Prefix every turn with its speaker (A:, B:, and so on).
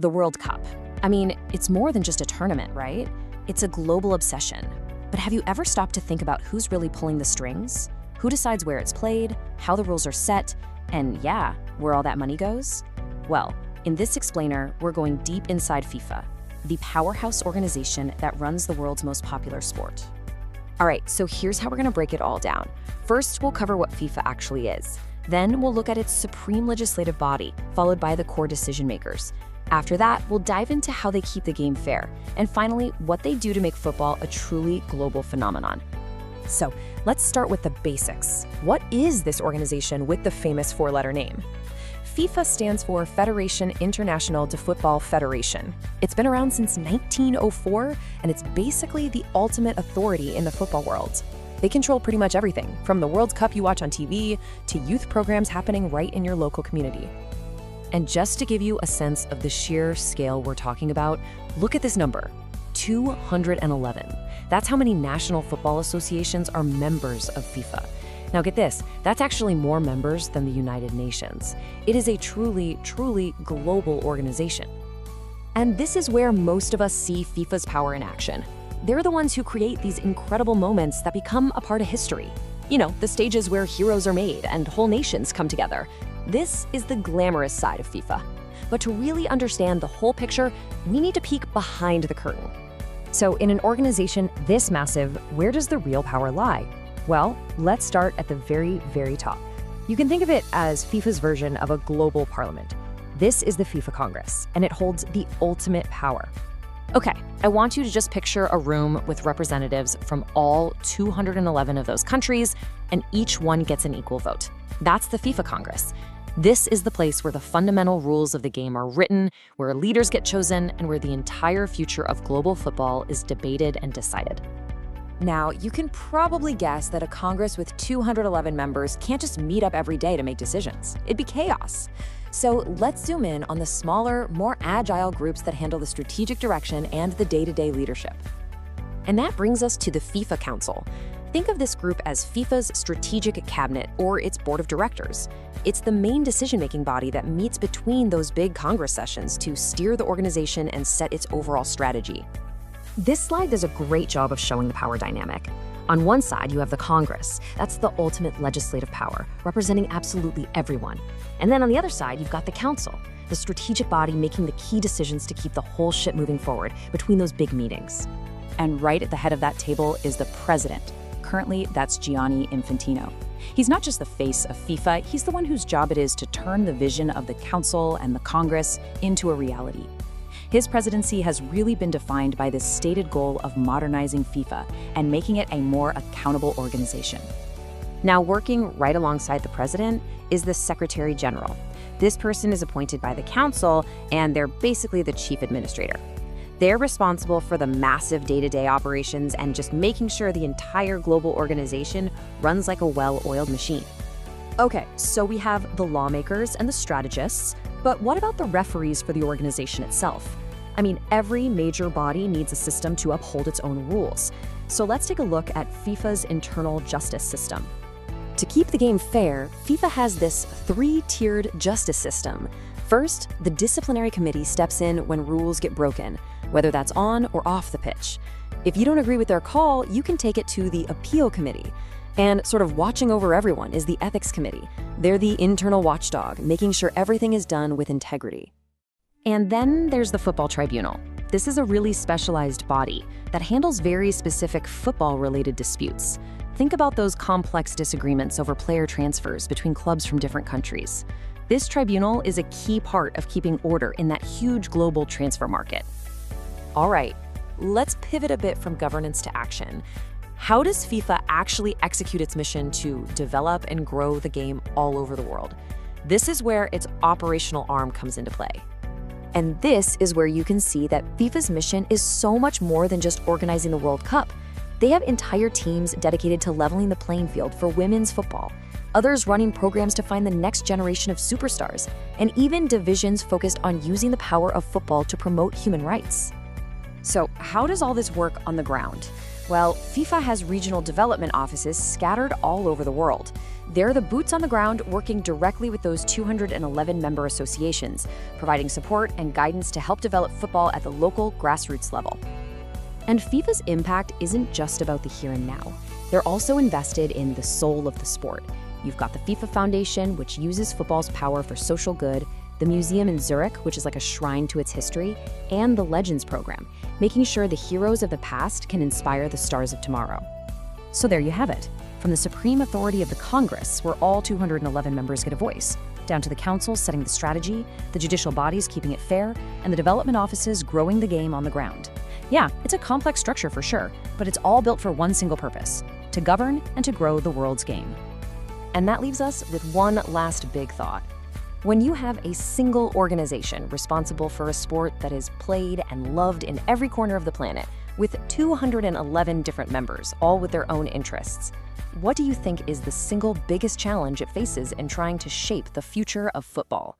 A: The World Cup. I mean, it's more than just a tournament, right? It's a global obsession. But have you ever stopped to think about who's really pulling the strings? Who decides where it's played, how the rules are set, and yeah, where all that money goes? Well, in this explainer, we're going deep inside FIFA, the powerhouse organization that runs the world's most popular sport. All right, so here's how we're gonna break it all down. First, we'll cover what FIFA actually is. Then we'll look at its supreme legislative body, followed by the core decision makers. After that, we'll dive into how they keep the game fair, and finally, what they do to make football a truly global phenomenon. So, let's start with the basics. What is this organization with the famous four-letter name? FIFA stands for Fédération Internationale de Football Federation. It's been around since 1904, and it's basically the ultimate authority in the football world. They control pretty much everything, from the World Cup you watch on TV to youth programs happening right in your local community. And just to give you a sense of the sheer scale we're talking about, look at this number, 211. That's how many national football associations are members of FIFA. Now get this, that's actually more members than the United Nations. It is a truly, truly global organization. And this is where most of us see FIFA's power in action. They're the ones who create these incredible moments that become a part of history. You know, the stages where heroes are made and whole nations come together. This is the glamorous side of FIFA. But to really understand the whole picture, we need to peek behind the curtain. So in an organization this massive, where does the real power lie? Well, let's start at the very, very top. You can think of it as FIFA's version of a global parliament. This is the FIFA Congress, and it holds the ultimate power. Okay, I want you to just picture a room with representatives from all 211 of those countries, and each one gets an equal vote. That's the FIFA Congress. This is the place where the fundamental rules of the game are written, where leaders get chosen, and where the entire future of global football is debated and decided. Now, you can probably guess that a Congress with 211 members can't just meet up every day to make decisions. It'd be chaos. So let's zoom in on the smaller, more agile groups that handle the strategic direction and the day-to-day leadership. And that brings us to the FIFA Council. Think of this group as FIFA's strategic cabinet or its board of directors. It's the main decision-making body that meets between those big Congress sessions to steer the organization and set its overall strategy. This slide does a great job of showing the power dynamic. On one side, you have the Congress. That's the ultimate legislative power, representing absolutely everyone. And then on the other side, you've got the Council, the strategic body making the key decisions to keep the whole ship moving forward between those big meetings.
B: And right at the head of that table is the president. Currently, that's Gianni Infantino. He's not just the face of FIFA, he's the one whose job it is to turn the vision of the Council and the Congress into a reality. His presidency has really been defined by this stated goal of modernizing FIFA and making it a more accountable organization.
A: Now, working right alongside the president is the Secretary General. This person is appointed by the Council, and they're basically the chief administrator. They're responsible for the massive day-to-day operations and just making sure the entire global organization runs like a well-oiled machine. Okay, so we have the lawmakers and the strategists, but what about the referees for the organization itself? I mean, every major body needs a system to uphold its own rules. So let's take a look at FIFA's internal justice system. To keep the game fair, FIFA has this three-tiered justice system. First, the disciplinary committee steps in when rules get broken, whether that's on or off the pitch. If you don't agree with their call, you can take it to the appeal committee. And sort of watching over everyone is the ethics committee. They're the internal watchdog, making sure everything is done with integrity. And then there's the football tribunal. This is a really specialized body that handles very specific football-related disputes. Think about those complex disagreements over player transfers between clubs from different countries. This tribunal is a key part of keeping order in that huge global transfer market. All right, let's pivot a bit from governance to action. How does FIFA actually execute its mission to develop and grow the game all over the world? This is where its operational arm comes into play. And this is where you can see that FIFA's mission is so much more than just organizing the World Cup. They have entire teams dedicated to leveling the playing field for women's football, others running programs to find the next generation of superstars, and even divisions focused on using the power of football to promote human rights. So how does all this work on the ground? Well, FIFA has regional development offices scattered all over the world. They're the boots on the ground working directly with those 211 member associations, providing support and guidance to help develop football at the local grassroots level. And FIFA's impact isn't just about the here and now. They're also invested in the soul of the sport. You've got the FIFA Foundation, which uses football's power for social good, the museum in Zurich, which is like a shrine to its history, and the Legends program, making sure the heroes of the past can inspire the stars of tomorrow. So there you have it. From the supreme authority of the Congress, where all 211 members get a voice, down to the council setting the strategy, the judicial bodies keeping it fair, and the development offices growing the game on the ground. Yeah, it's a complex structure for sure, but it's all built for one single purpose: to govern and to grow the world's game. And that leaves us with one last big thought. When you have a single organization responsible for a sport that is played and loved in every corner of the planet, with 211 different members, all with their own interests, what do you think is the single biggest challenge it faces in trying to shape the future of football?